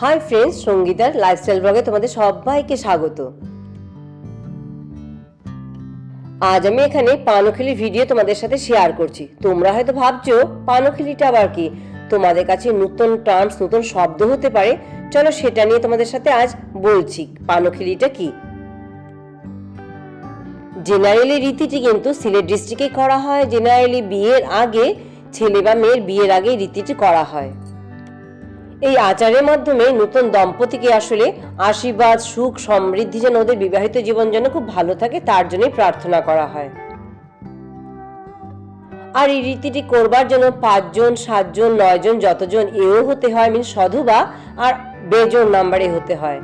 Hi friends, সঙ্গীতার lifestyle ব্লগে তোমাদের সবাইকে স্বাগত। আজ আমি এখানে পানোখিলির ভিডিও তোমাদের সাথে শেয়ার করছি। তোমরা হয়তো ভাবছো পানোখিলিটা আবার কি, তোমাদের কাছে নতুন টার্মস, নতুন শব্দ হতে পারে। চলো সেটা নিয়ে তোমাদের সাথে আজ বলছি পানোখিলিটা কি। জেনারেলি রীতিটি কিন্তু সিলেট ডিস্ট্রিক্টে করা হয়। জেনারেলি বিয়ের আগে, ছেলে বা মেয়ের বিয়ের আগে রীতিটি করা হয়। এই আচারের মাধ্যমে নতুন দম্পতিকে আসলে আশীর্বাদ, সুখ, সমৃদ্ধি যেন ওদের বিবাহিত জীবন যেন খুব ভালো থাকে তার জন্যই প্রার্থনা করা হয়। আর এই রীতিটি করবার জন্য 5 জন, 7 জন, 9 জন, যতজন এও হতে হয়, সধবা আর বেজন নাম্বারে হতে হয়।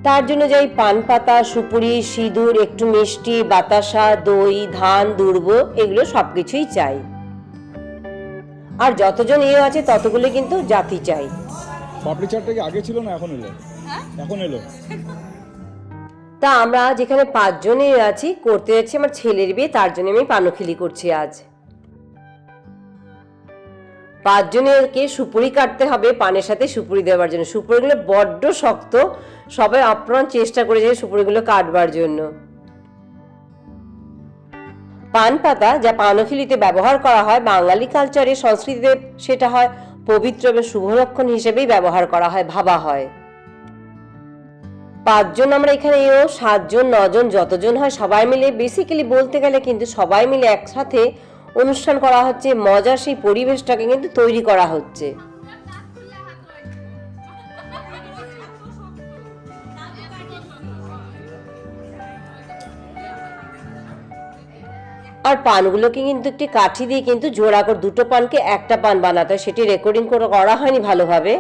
তার জন্য যাই পান পাতা, সুপুরি, সিঁদুর, একটু মিষ্টি, বাতাসা, দই, ধান, দুর্ব, এগুলো সবকিছুই চাই। আর যতজন এও আছে ততগুলো কিন্তু জাতি চাই। পাপড়ি চাটটা কি আগে ছিল না এখন এলো? এখন এলো। তা আমরা যেখানে 5 জনে আছি, করতে যাচ্ছি আমার ছেলের বিয়ে, তার জন্য আমি পানোখিলি করছি আজ। 5 জনেরকে সুপুরি কাটতে হবে পানের সাথে সুপুরি দেওয়ার জন্য। সুপুরিগুলো বড্ড শক্ত, সবাই আপ্রাণ চেষ্টা করেছে সুপুরিগুলো কাটবার জন্য। পান পাতা যা পানোখিলিতে ব্যবহার করা হয়, বাঙালি কালচারে, সংস্কৃতিতে সেটা হয় পবিত্র এবং শুভলক্ষণ হিসেবেই ব্যবহার করা হয়, ভাবা হয়। 5 জন আমরা এখানে, 7 জন, 9 জন, যতজন হয় সবাই মিলে, বেসিক্যালি বলতে গেলে কিন্তু সবাই মিলে একসাথে অনুষ্ঠান করা হচ্ছে। মজার সেই পরিবেশটাকে কিন্তু তৈরি করা হচ্ছে। আর পানগুলোকে কিন্তু একটি কাঠি দিয়ে কিন্তু জোড়া করে, দুটো পানকে একটা পান বানাতে হয়। সেটি রেকর্ডিং করা হয়নি ভালোভাবে।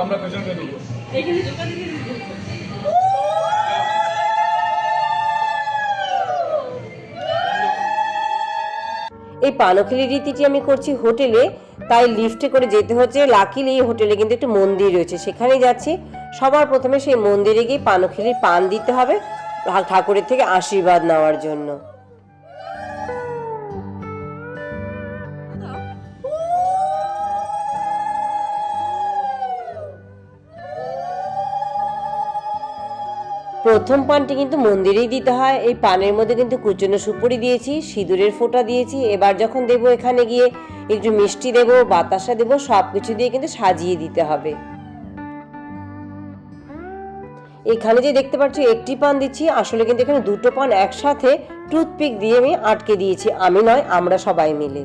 আমরা পেছনে ঢুকবো। এই পানোখিলি রীতিটি আমি করছি হোটেলে, তাই লিফটে করে যেতে হচ্ছে। লাকিলি এই হোটেলে কিন্তু একটু মন্দির রয়েছে, সেখানেই যাচ্ছি। সবার প্রথমে সেই মন্দিরে গিয়ে পানোখিলির পান দিতে হবে ঠাকুরের থেকে আশীর্বাদ নেওয়ার জন্য। প্রথম পানটি কিন্তু মন্দিরেই দিতে হয়। এই পানের মধ্যে কিন্তু কুচনো সুপুরি দিয়েছি, সিঁদুরের ফোঁটা দিয়েছি। এবার যখন দেবো এখানে গিয়ে একটু মিষ্টি দেবো, বাতাসা দেবো, সবকিছু দিয়ে কিন্তু সাজিয়ে দিতে হবে। এখানে যে দেখতে পাচ্ছ একটি পান দিচ্ছি, আসলে কিন্তু এখানে দুটো পান একসাথে টুথপিক দিয়ে আমি আটকে দিয়েছি। আমি নয়, আমরা সবাই মিলে।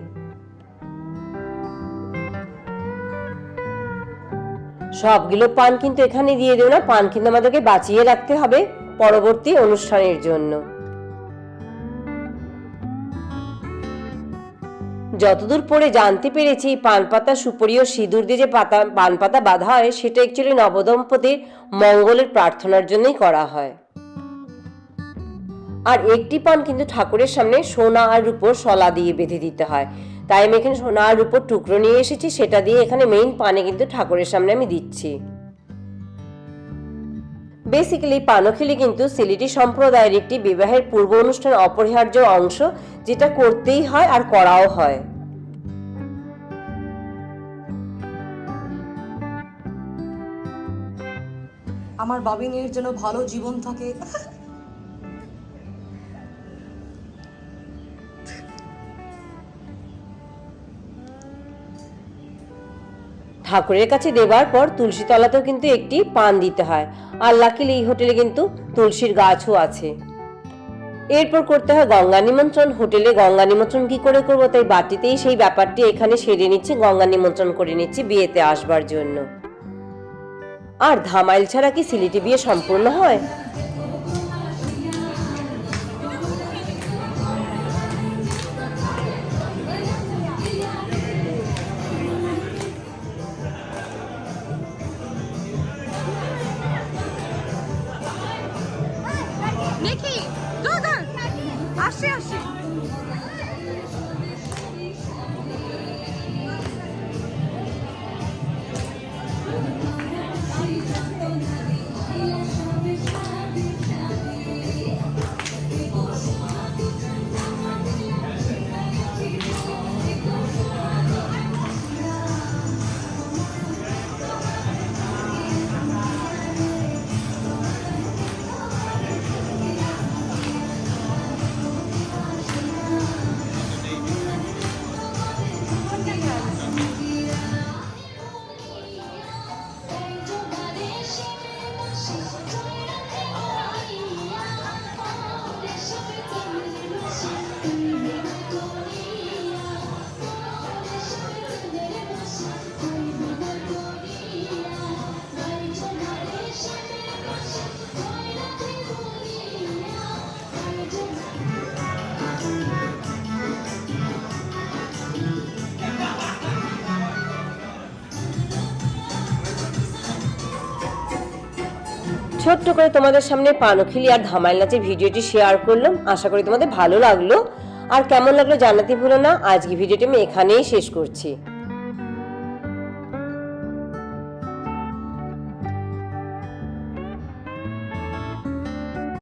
সবগুলো পান কিন্তু এখানে দিয়ে দেব না, পান কিন্তু আমাদেরকে বাঁচিয়ে রাখতে হবে পরবর্তী অনুষ্ঠানের জন্য। যতদূর পরে জানতে পেরেছি, পান পাতা, সুপুরি ও সিঁদুর দিয়ে যে পান পাতা বাঁধা হয়, সেটা অ্যাকচুয়ালি নবদম্পতির মঙ্গলের প্রার্থনার জন্যই করা হয়। আর একটি পান কিন্তু ঠাকুরের সামনে সোনা আর রূপোর শলা দিয়ে বেঁধে দিতে হয়। তাই আমি এখানে সোনা আর রূপোর টুকরো নিয়ে এসেছি, সেটা দিয়ে এখানে মেইন পানে কিন্তু ঠাকুরের সামনে আমি দিচ্ছি। বেসিক্যালি পানোখিলি কিন্তু সিলেটি সম্প্রদায়ের একটি বিবাহের পূর্ব অনুষ্ঠান অপরিহার্য অংশ, যেটা করতেই হয় আর করাও হয়। আমার বাবিনের যেন ভালো জীবন থাকে। ঠাকুরের কাছে দেবার পর তুলসী তলাতেও কিন্তু একটি পান দিতে হয়। আর লাকিলি এই হোটেলে কিন্তু তুলসীর গাছও আছে। এরপর করতে হয় গঙ্গা নিমন্ত্রণ। হোটেলে গঙ্গা নিমন্ত্রণ কি করে করবো, তাই বাটিতেই সেই ব্যাপারটি এখানে সেরে নিচ্ছি, গঙ্গা নিমন্ত্রণ করে নিচ্ছি বিয়েতে আসবার জন্য। আর ধামাইল ছাড়া কি সিলেটি বিয়ে সম্পূর্ণ হয়? দেখি dur dur আসি আসি ছোট্ট করে তোমাদের সামনে পানখিলি আর ধামাইল নাচের ভিডিওটি শেয়ার করলাম। আশা করি তোমাদের ভালো লাগলো, আর কেমন লাগলো জানাতে ভুলো না। আজকে ভিডিওটি আমি এখানেই শেষ করছি।